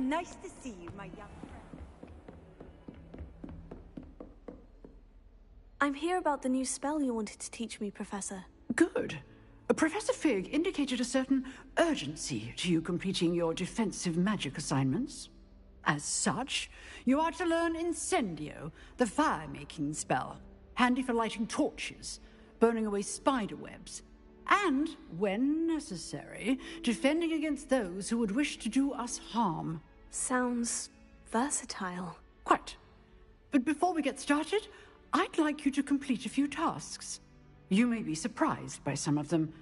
Nice to see you, my young friend. I'm here about the new spell you wanted to teach me, Professor. Good. Professor Fig indicated a certain urgency to you completing your defensive magic assignments. As such, you are to learn Incendio, the fire-making spell, handy for lighting torches, burning away spider webs, and, when necessary, defending against those who would wish to do us harm. Sounds versatile. Quite. But before we get started, I'd like you to complete a few tasks. You may be surprised by some of them.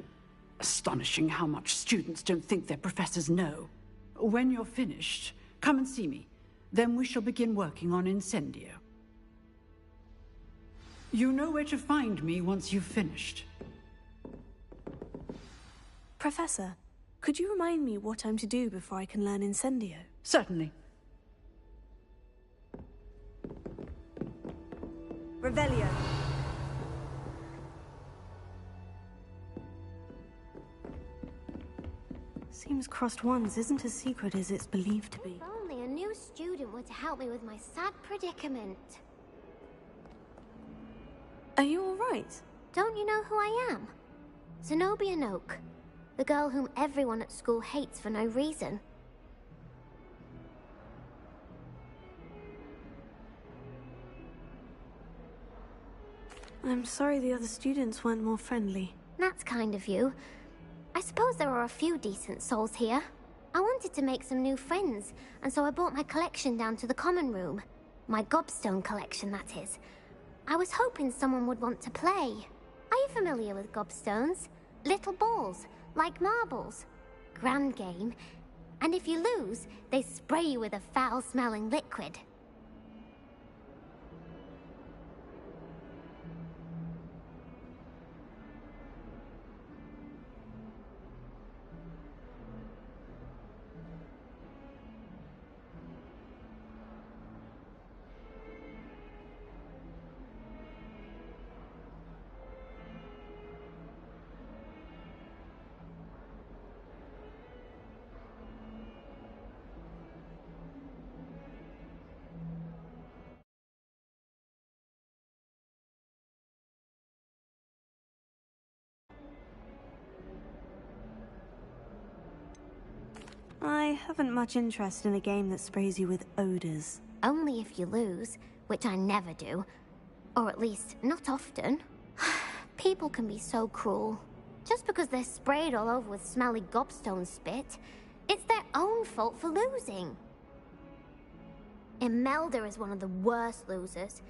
Astonishing how much students don't think their professors know. When you're finished, come and see me. Then we shall begin working on Incendio. You know where to find me once you've finished. Professor, could you remind me what I'm to do before I can learn Incendio? Certainly. Revelio. Seems Crossed Wands isn't as secret as it's believed to be. If only a new student were to help me with my sad predicament. Are you alright? Don't you know who I am? Zenobia Noak. The girl whom everyone at school hates for no reason. I'm sorry the other students weren't more friendly. That's kind of you. I suppose there are a few decent souls here. I wanted to make some new friends, and so I brought my collection down to the common room. My gobstone collection, that is. I was hoping someone would want to play. Are you familiar with gobstones? Little balls, like marbles. Grand game. And if you lose, they spray you with a foul-smelling liquid. I haven't much interest in a game that sprays you with odors. Only if you lose, which I never do. Or at least, not often. People can be so cruel. Just because they're sprayed all over with smelly gobstone spit, it's their own fault for losing. Imelda is one of the worst losers.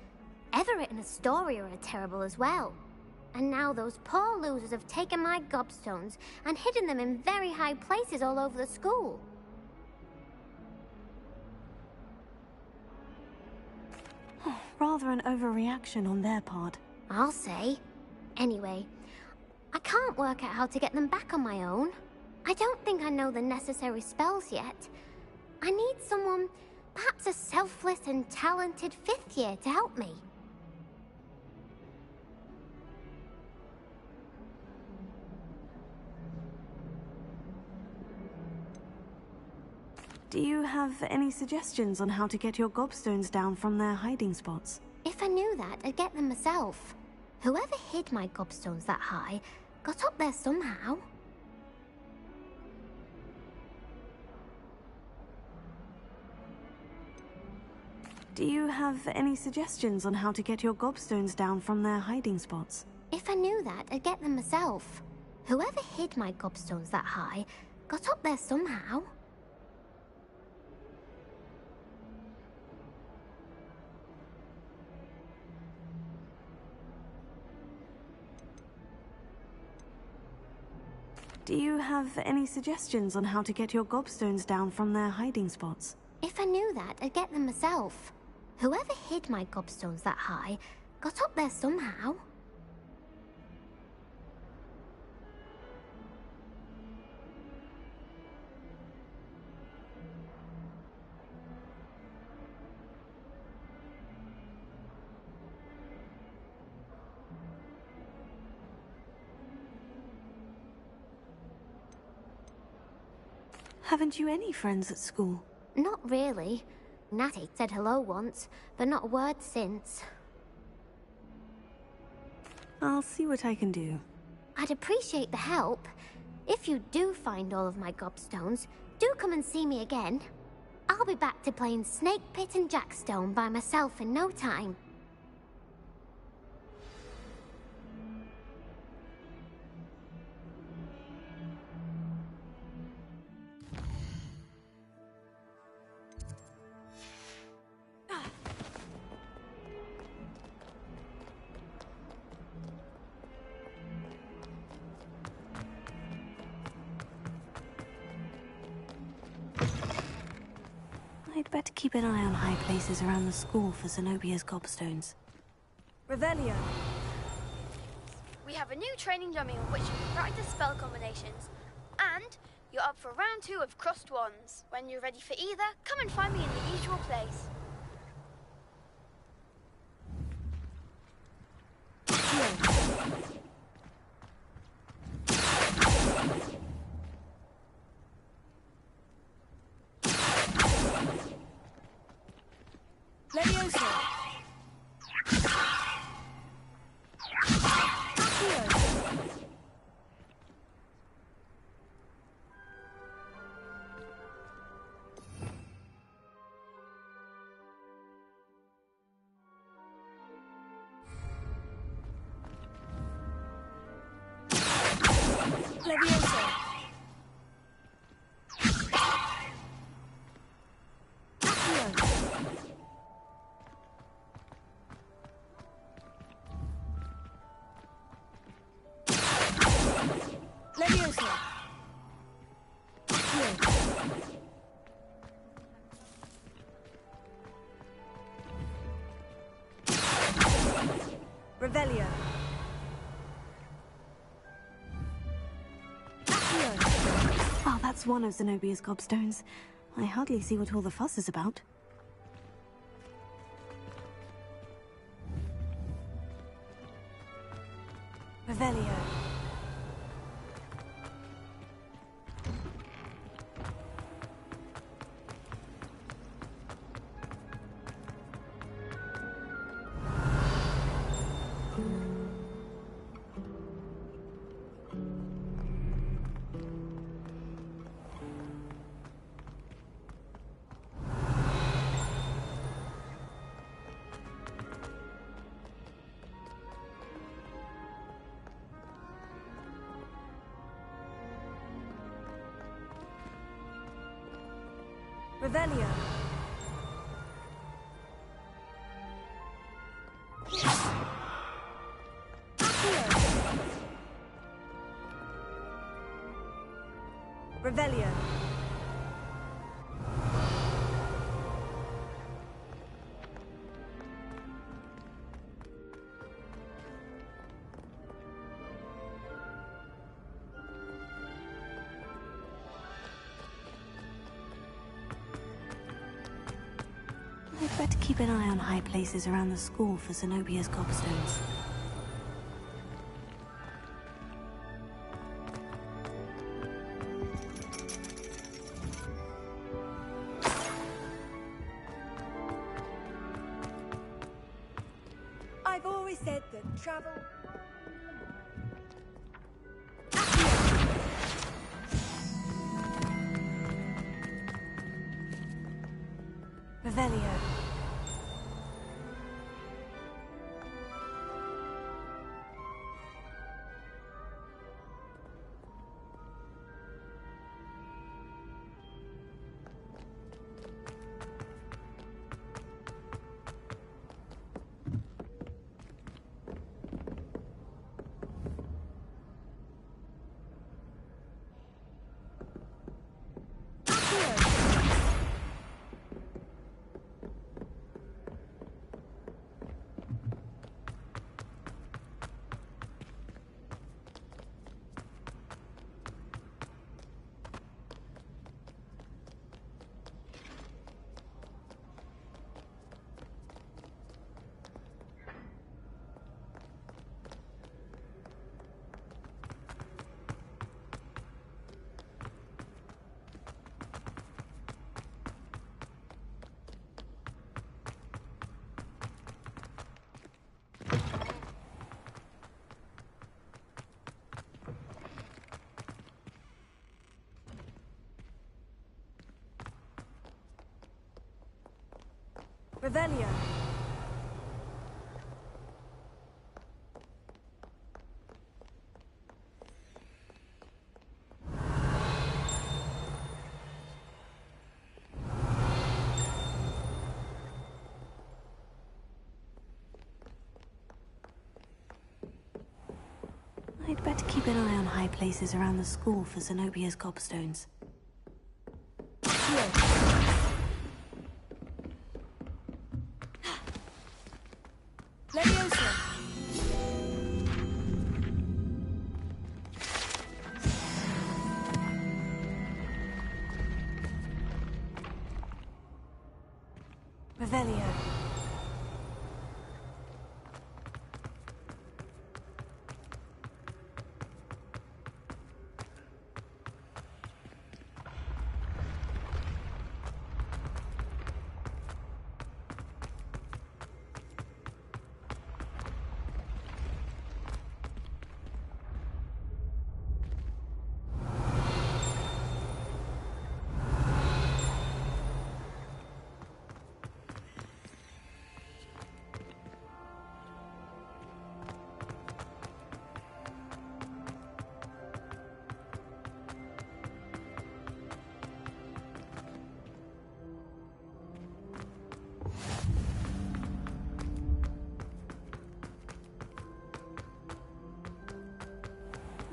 Everett and Astoria are terrible as well. And now those poor losers have taken my gobstones and hidden them in very high places all over the school. Rather an overreaction on their part. I'll say. Anyway, I can't work out how to get them back on my own. I don't think I know the necessary spells yet. I need someone, perhaps a selfless and talented fifth year to help me. Do you have any suggestions on how to get your gobstones down from their hiding spots? If I knew that, I'd get them myself. Whoever hid my gobstones that high got up there somehow. Do you have any suggestions on how to get your gobstones down from their hiding spots? If I knew that, I'd get them myself. Whoever hid my gobstones that high got up there somehow. Do you have any suggestions on how to get your gobstones down from their hiding spots? If I knew that, I'd get them myself. Whoever hid my gobstones that high got up there somehow. Haven't you any friends at school? Not really. Natty said hello once, but not a word since. I'll see what I can do. I'd appreciate the help. If you do find all of my gobstones, do come and see me again. I'll be back to playing Snake Pit and Jackstone by myself in no time. I'd better keep an eye on high places around the school for Zenobia's gobstones. Revelio. We have a new training dummy on which you can practice spell combinations. And you're up for round 2 of Crossed Wands. When you're ready for either, come and find me in the usual place. Levioso. Levioso. Levioso. Revelio. Oh, that's one of Zenobia's gobstones. I hardly see what all the fuss is about. Revelio. Revelio. Revelio. I'd better keep an eye on high places around the school for Zenobia's gobstones. I've always said that travel... Revelio. Revelio. I'd better keep an eye on high places around the school for Zenobia's gobstones. Leviosa. Revelio.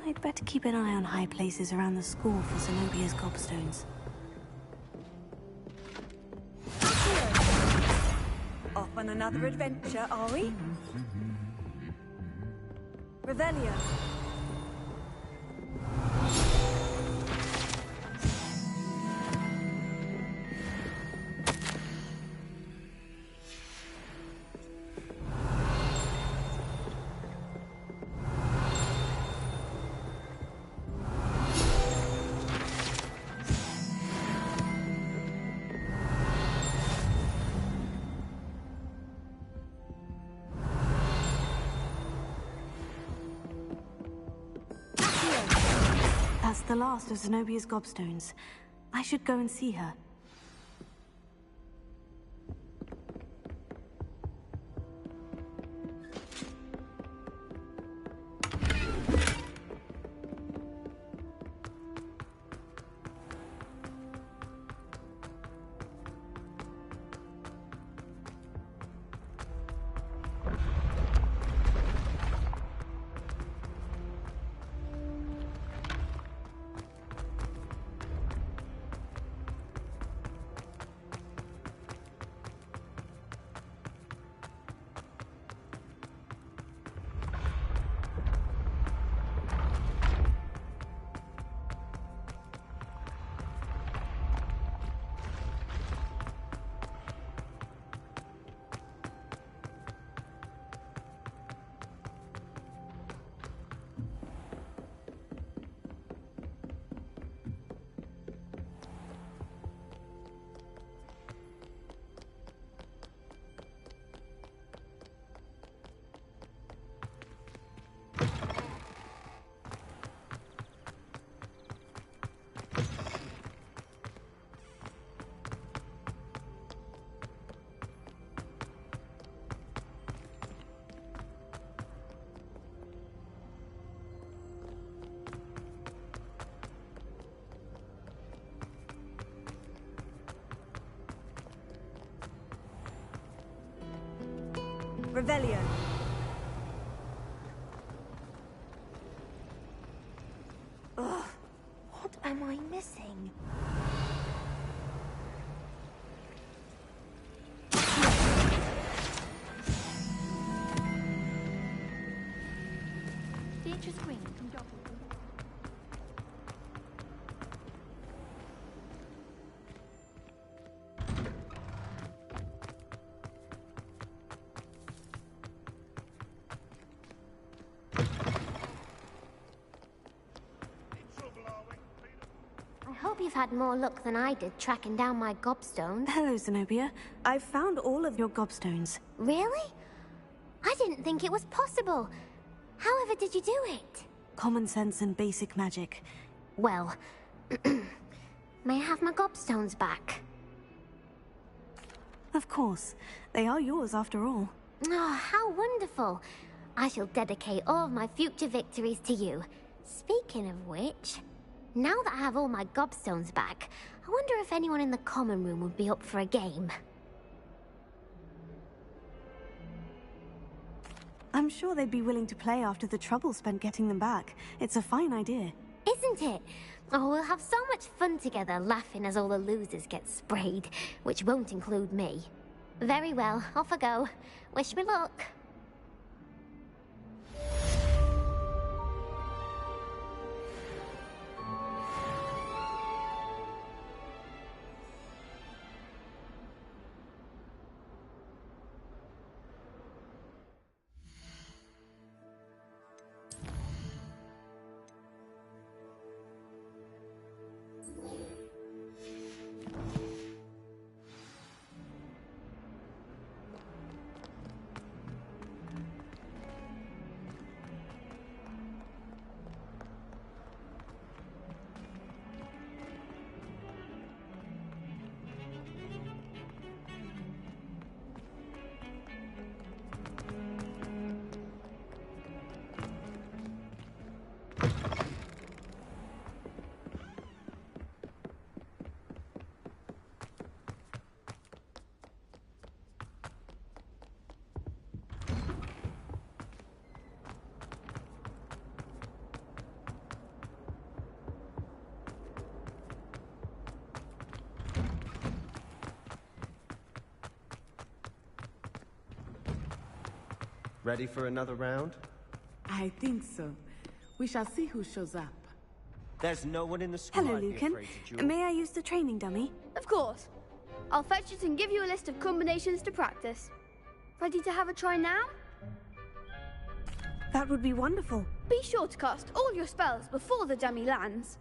I'd better keep an eye on high places around the school for Zenobia's gobstones. Off on another adventure, are we? Revelio. That's the last of Zenobia's gobstones. I should go and see her. Revelio. Ugh, what am I missing? Beatrice Green from Dr. I hope you've had more luck than I did tracking down my gobstones. Hello, Zenobia. I've found all of your gobstones. Really? I didn't think it was possible. However did you do it? Common sense and basic magic. Well, may I have my gobstones back? Of course. They are yours after all. Oh, how wonderful. I shall dedicate all of my future victories to you. Speaking of which, now that I have all my gobstones back, I wonder if anyone in the common room would be up for a game. I'm sure they'd be willing to play after the trouble spent getting them back. It's a fine idea. Isn't it? Oh, we'll have so much fun together laughing as all the losers get sprayed, which won't include me. Very well, off I go. Wish me luck. Ready for another round? I think so. We shall see who shows up. There's no one in the school Hello, I'd be Lucan. afraid to duel. May I use the training dummy? Of course. I'll fetch it and give you a list of combinations to practice. Ready to have a try now? That would be wonderful. Be sure to cast all your spells before the dummy lands.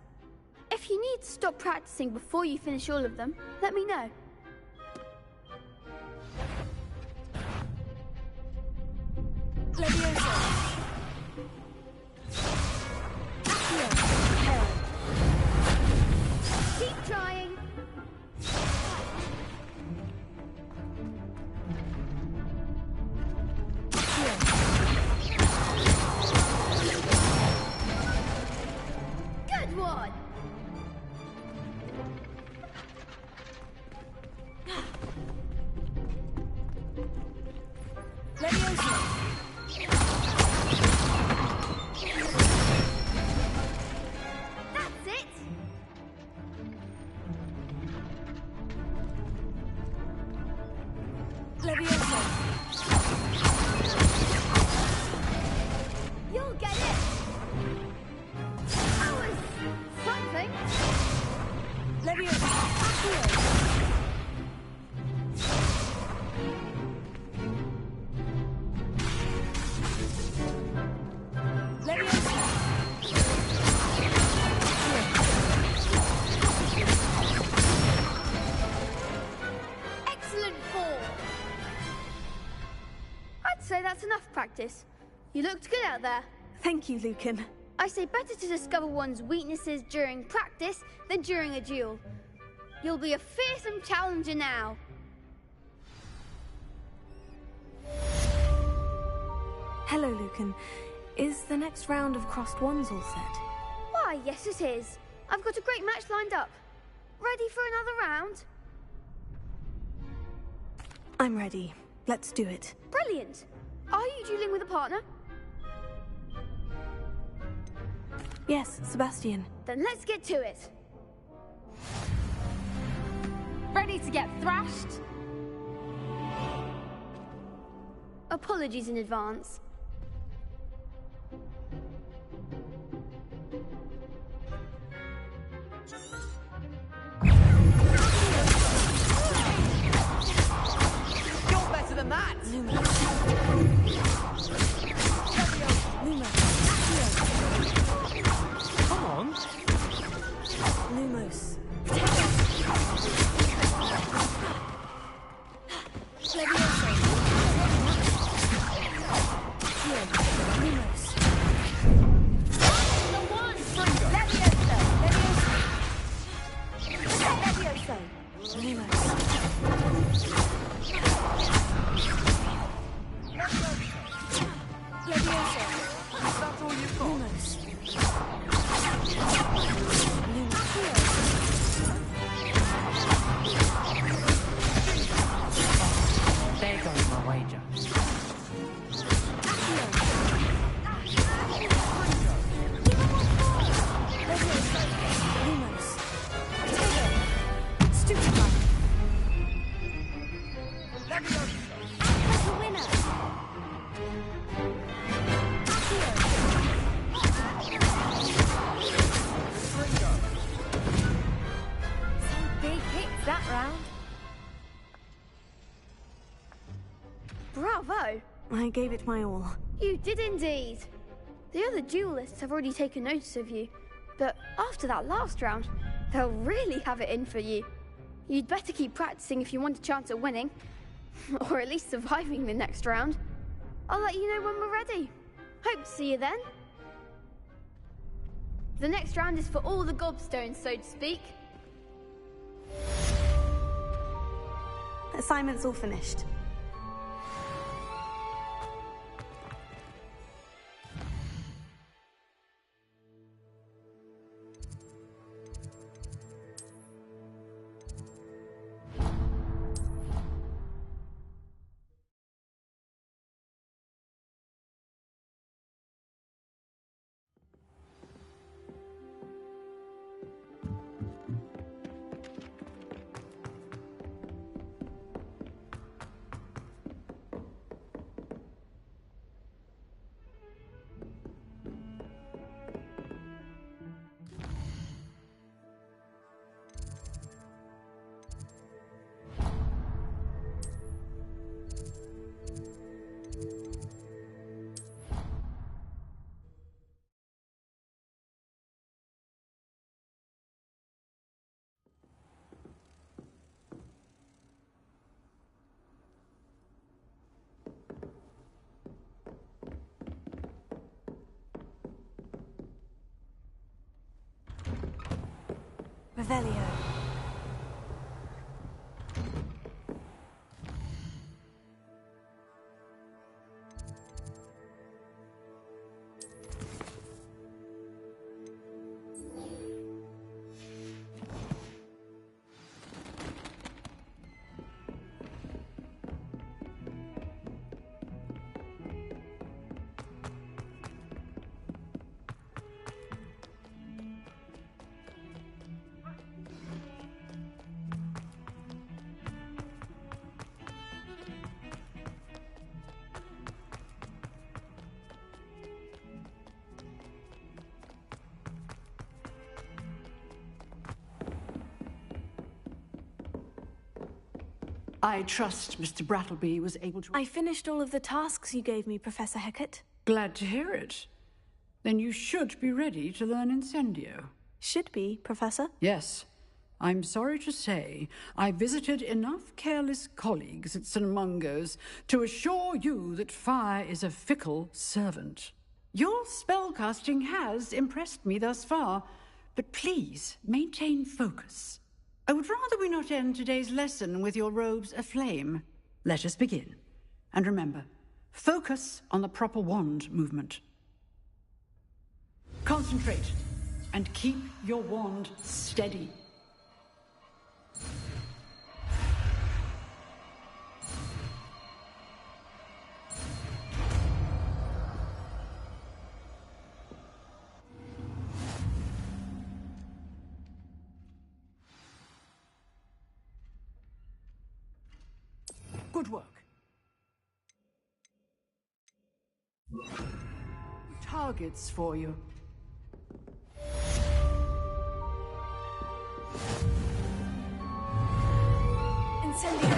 If you need to stop practicing before you finish all of them, let me know. Leviosa. Keep trying. Good one. Leviosa. That's it. Leviosa. You'll get it. That was something. Leviosa. Accio. Leviosa. Excellent form. I'd say that's enough practice. You looked good out there. Thank you, Lucan. I say better to discover one's weaknesses during practice than during a duel. You'll be a fearsome challenger now. Hello, Lucan. Is the next round of Crossed Wands all set? Why, yes it is. I've got a great match lined up. Ready for another round? I'm ready. Let's do it. Brilliant. Are you dueling with a partner? Yes, Sebastian. Then let's get to it. Ready to get thrashed? Apologies in advance. You're better than that! Come on! Lumos. I gave it my all. You did indeed. The other duelists have already taken notice of you, but after that last round, they'll really have it in for you. You'd better keep practicing if you want a chance at winning, or at least surviving the next round. I'll let you know when we're ready. Hope to see you then. The next round is for all the gobstones, so to speak. Assignment's all finished. Revelio. I trust Mr. Brattleby was able to... I finished all of the tasks you gave me, Professor Hecat. Glad to hear it. Then you should be ready to learn Incendio. Should be, Professor. Yes. I'm sorry to say, I visited enough careless colleagues at St. Mungo's to assure you that fire is a fickle servant. Your spellcasting has impressed me thus far, but please maintain focus. I would rather we not end today's lesson with your robes aflame. Let us begin. And remember, focus on the proper wand movement. Concentrate, and keep your wand steady. Good work. Targets for you. Incendio.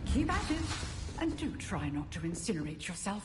Keep at it, and do try not to incinerate yourself.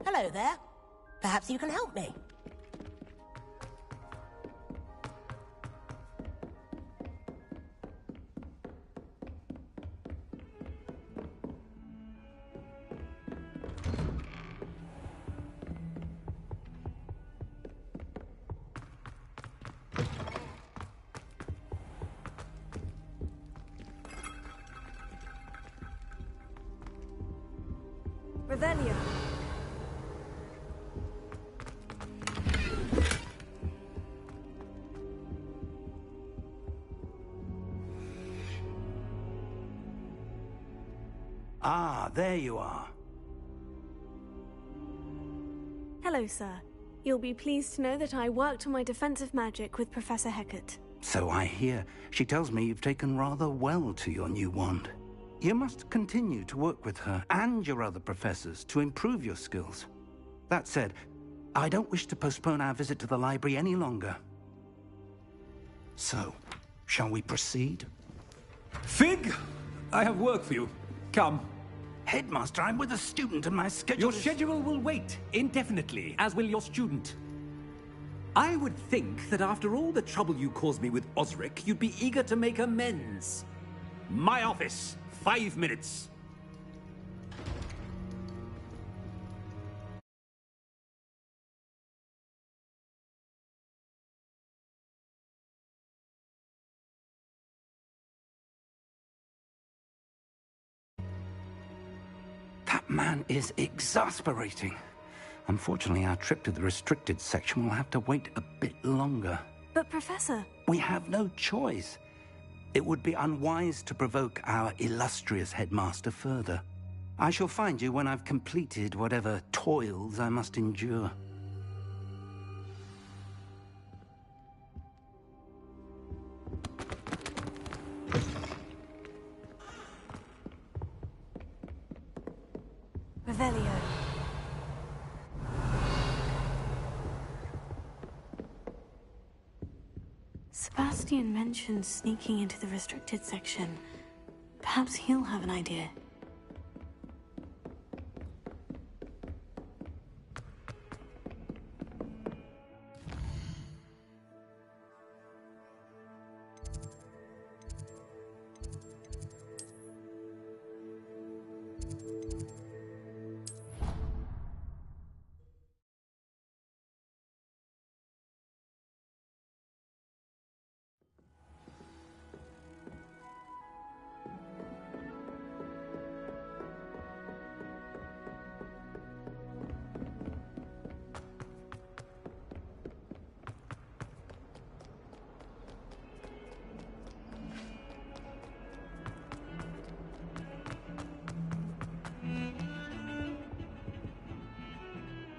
Hello there. Perhaps you can help me. Revelio. Ah, there you are. Hello, sir. You'll be pleased to know that I worked on my defensive magic with Professor Hecat. So I hear. She tells me you've taken rather well to your new wand. You must continue to work with her and your other professors to improve your skills. That said, I don't wish to postpone our visit to the library any longer. So, shall we proceed? Fig! I have work for you. Come. Headmaster, I'm with a student and my schedule Your schedule will wait indefinitely, as will your student. I would think that after all the trouble you caused me with Osric, you'd be eager to make amends. My office, 5 minutes. That man is exasperating. Unfortunately, our trip to the restricted section will have to wait a bit longer. But, Professor... We have no choice. It would be unwise to provoke our illustrious headmaster further. I shall find you when I've completed whatever toils I must endure. Revelio. Sebastian mentioned sneaking into the restricted section. Perhaps he'll have an idea.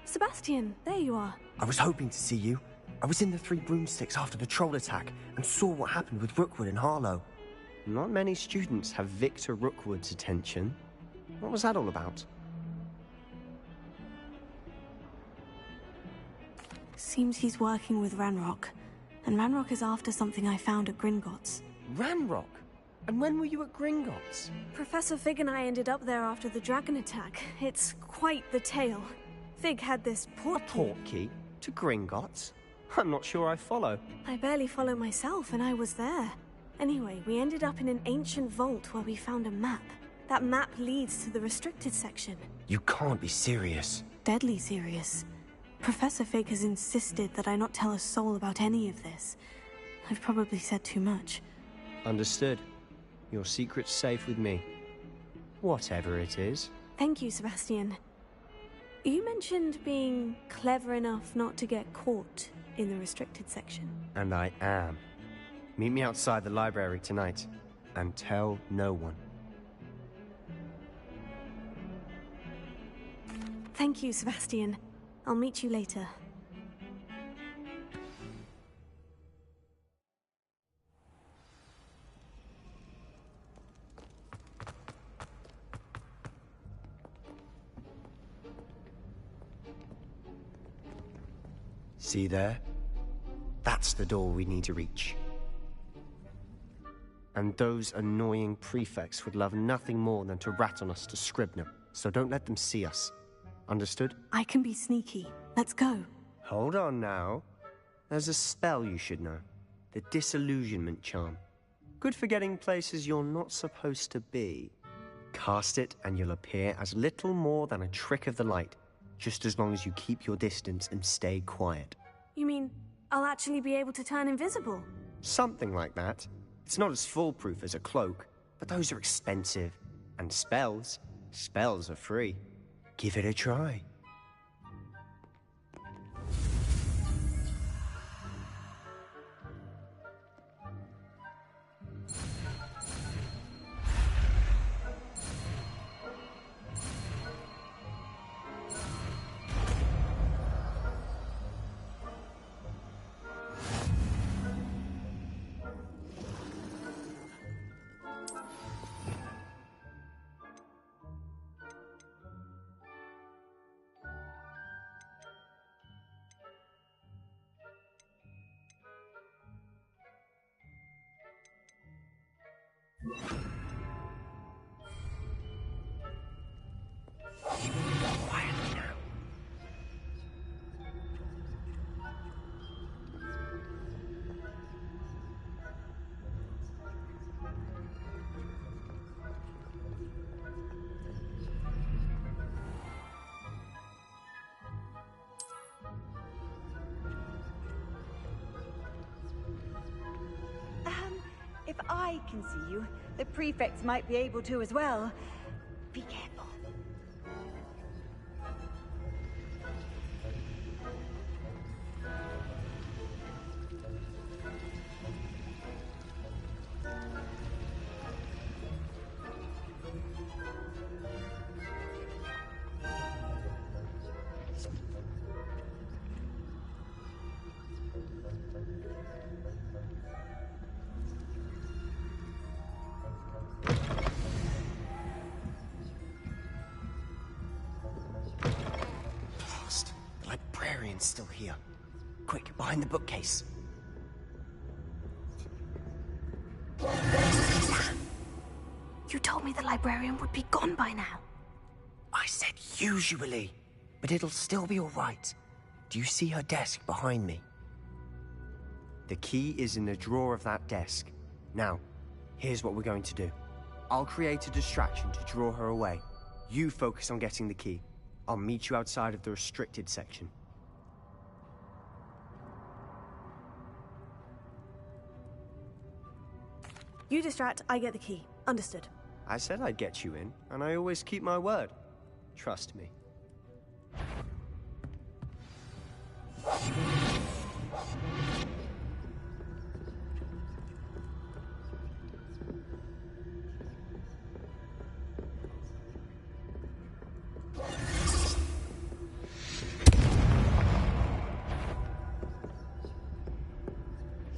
Sebastian, there you are. I was hoping to see you. I was in the Three Broomsticks after the troll attack and saw what happened with Rookwood and Harlow. Not many students have Victor Rookwood's attention. What was that all about? Seems he's working with Ranrock. And Ranrock is after something I found at Gringotts. Ranrock? And when were you at Gringotts? Professor Fig and I ended up there after the dragon attack. It's quite the tale. Fig had this portkey. A portkey? To Gringotts? I'm not sure I follow. I barely follow myself, and I was there. Anyway, we ended up in an ancient vault where we found a map. That map leads to the restricted section. You can't be serious. Deadly serious. Professor Fig has insisted that I not tell a soul about any of this. I've probably said too much. Understood. Your secret's safe with me. Whatever it is. Thank you, Sebastian. You mentioned being clever enough not to get caught in the restricted section. And I am. Meet me outside the library tonight, and tell no one. Thank you, Sebastian. I'll meet you later. See there? That's the door we need to reach. And those annoying prefects would love nothing more than to rat on us to Scribner, so don't let them see us. Understood? I can be sneaky. Let's go. Hold on now. There's a spell you should know. The Disillusionment Charm. Good for getting places you're not supposed to be. Cast it and you'll appear as little more than a trick of the light, just as long as you keep your distance and stay quiet. You mean I'll actually be able to turn invisible? Something like that. It's not as foolproof as a cloak, but those are expensive. And spells are free. Give it a try. Quietly now. If I can see you, the prefects might be able to as well. Be careful. Still here. Quick, behind the bookcase. You told me the librarian would be gone by now. I said usually, but it'll still be all right. Do you see her desk behind me? The key is in the drawer of that desk. Now, here's what we're going to do. I'll create a distraction to draw her away. You focus on getting the key. I'll meet you outside of the restricted section. You distract, I get the key. Understood. I said I'd get you in, and I always keep my word. Trust me.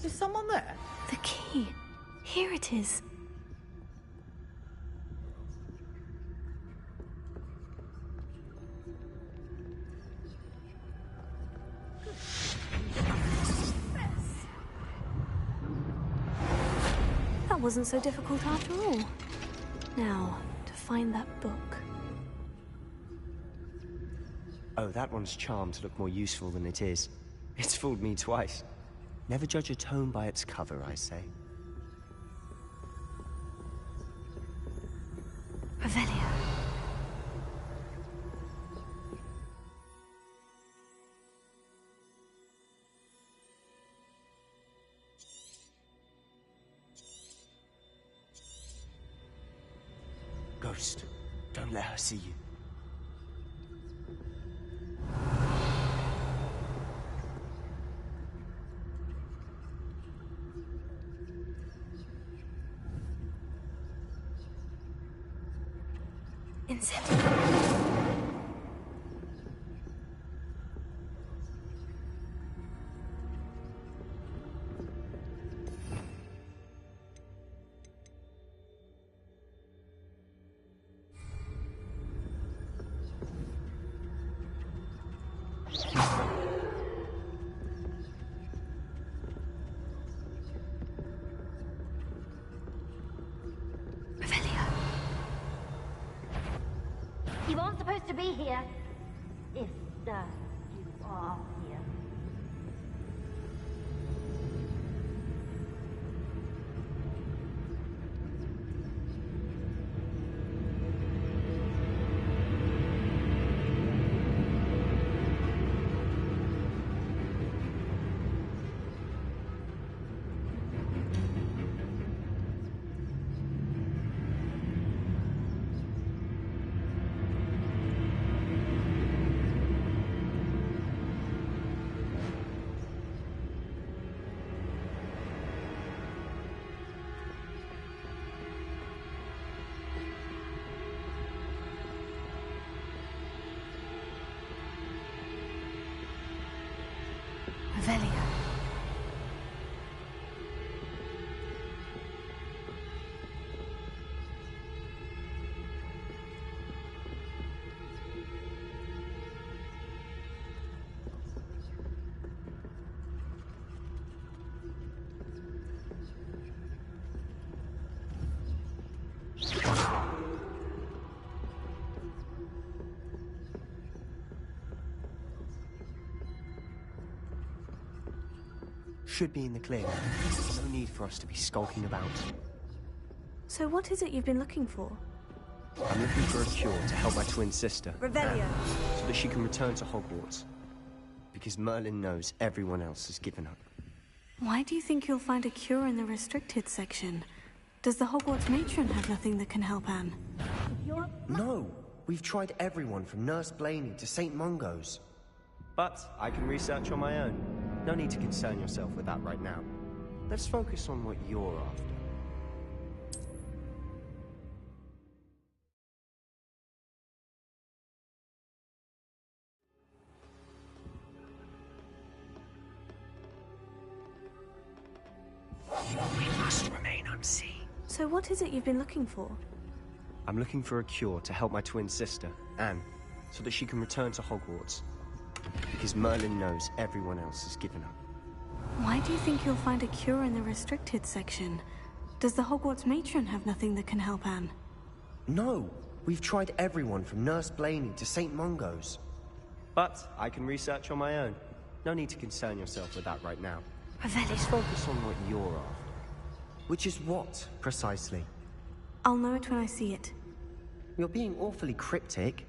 Is someone there? The key. Here it is. That wasn't so difficult after all. Now, to find that book. Oh, that one's charmed to look more useful than it is. It's fooled me twice. Never judge a tome by its cover, I say. Revelio. Ghost, don't let her see you. You aren't supposed to be here. If, you are here. Revelio. Should be in the clear. There's no need for us to be skulking about. So what is it you've been looking for? I'm looking for a cure to help my twin sister. Revelio. So that she can return to Hogwarts. Because Merlin knows everyone else has given up. Why do you think you'll find a cure in the restricted section? Does the Hogwarts matron have nothing that can help Anne? No! We've tried everyone from Nurse Blaney to St. Mungo's. But I can research on my own. No need to concern yourself with that right now. Let's focus on what you're after. We must remain unseen. So what is it you've been looking for? I'm looking for a cure to help my twin sister, Anne, so that she can return to Hogwarts. Because Merlin knows everyone else has given up. Why do you think you'll find a cure in the restricted section? Does the Hogwarts matron have nothing that can help Anne? No! We've tried everyone from Nurse Blaney to St. Mungo's. But I can research on my own. No need to concern yourself with that right now. Let's focus on what you're after. Which is what, precisely? I'll know it when I see it. You're being awfully cryptic.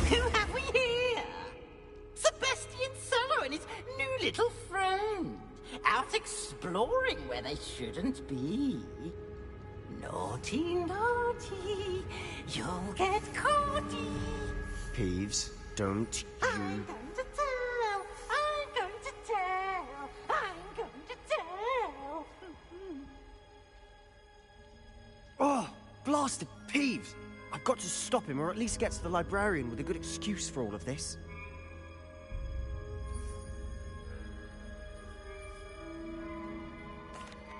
Who have we here? Sebastian Sallow and his new little friend. Out exploring where they shouldn't be. Naughty, naughty. You'll get caughty. Peeves, don't you... I'm going to tell. I'm going to tell. I'm going to tell. Oh, blasted Peeves! I've got to stop him, or at least get to the librarian with a good excuse for all of this.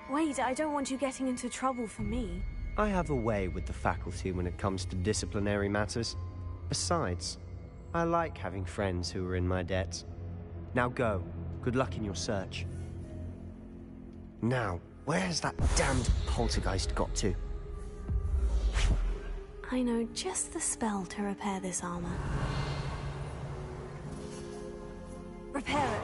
Wait, I don't want you getting into trouble for me. I have a way with the faculty when it comes to disciplinary matters. Besides, I like having friends who are in my debt. Now go. Good luck in your search. Now, where's that damned poltergeist got to? I know just the spell to repair this armor. Repair it.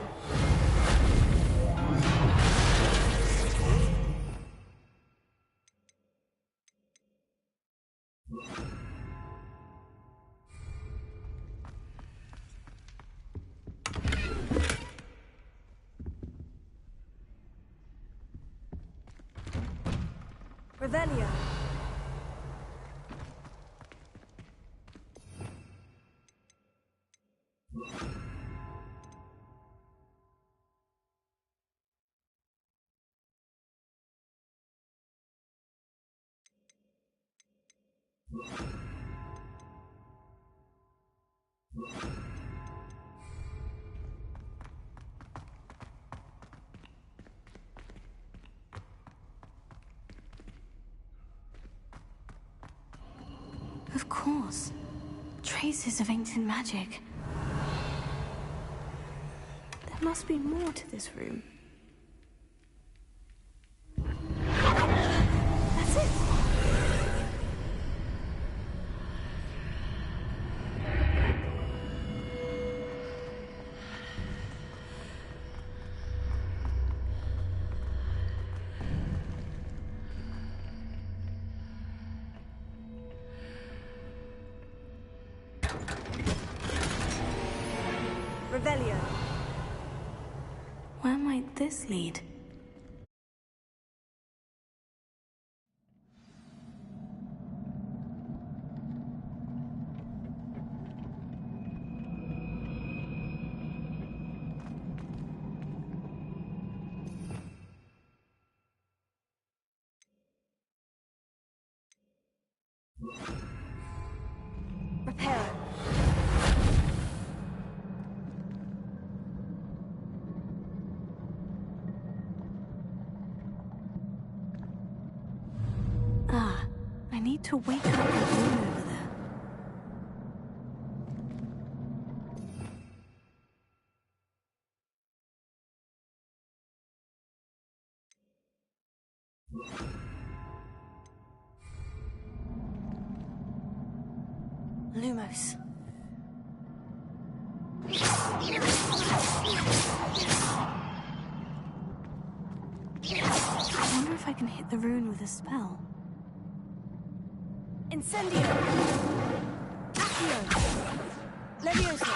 Revelio. Of course. Traces of ancient magic. There must be more to this room. That's it! Revelio. Where might this lead? Reparo. I need to wake up the room over there. Lumos. I wonder if I can hit the rune with a spell. Incendio! Accio! Levioso!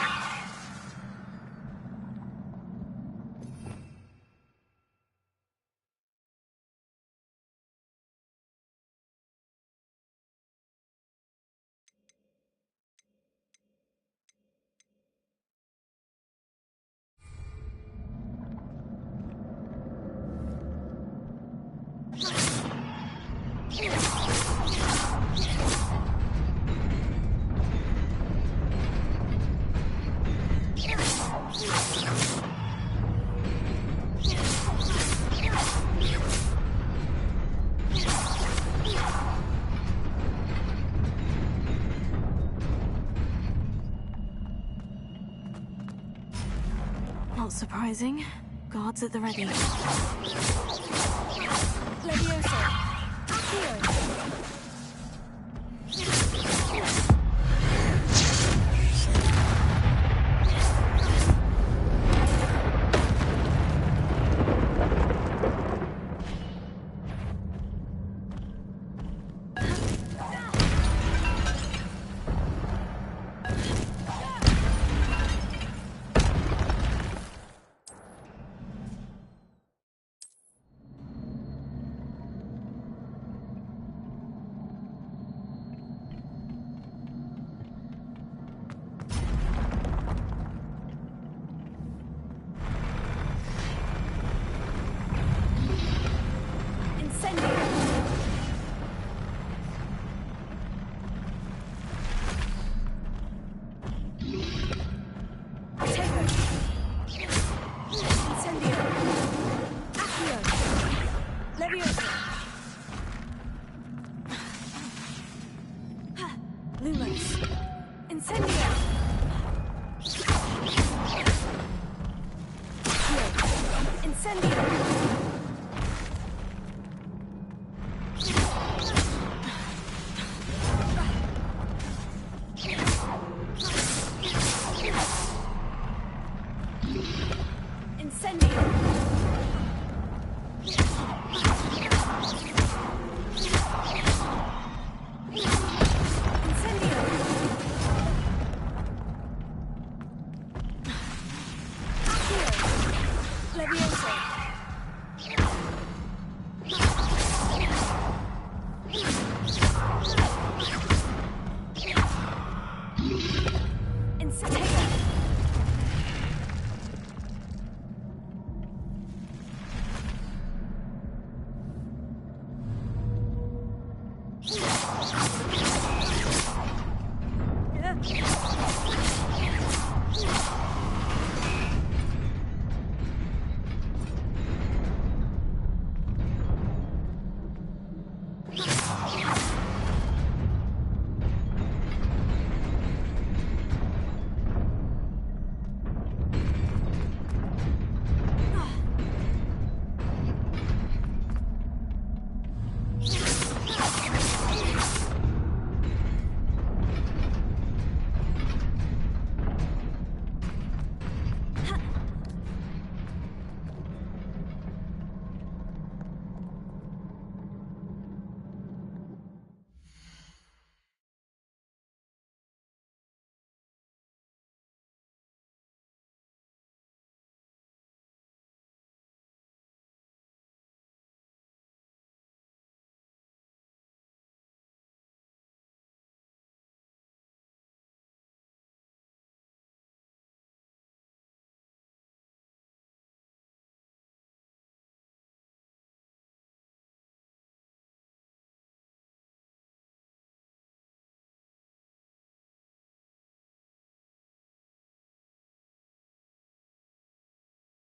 Not surprising. Guards at the ready. Levioso! Accio! Lumos. Incendio! Incendio! Incendio! Levioso!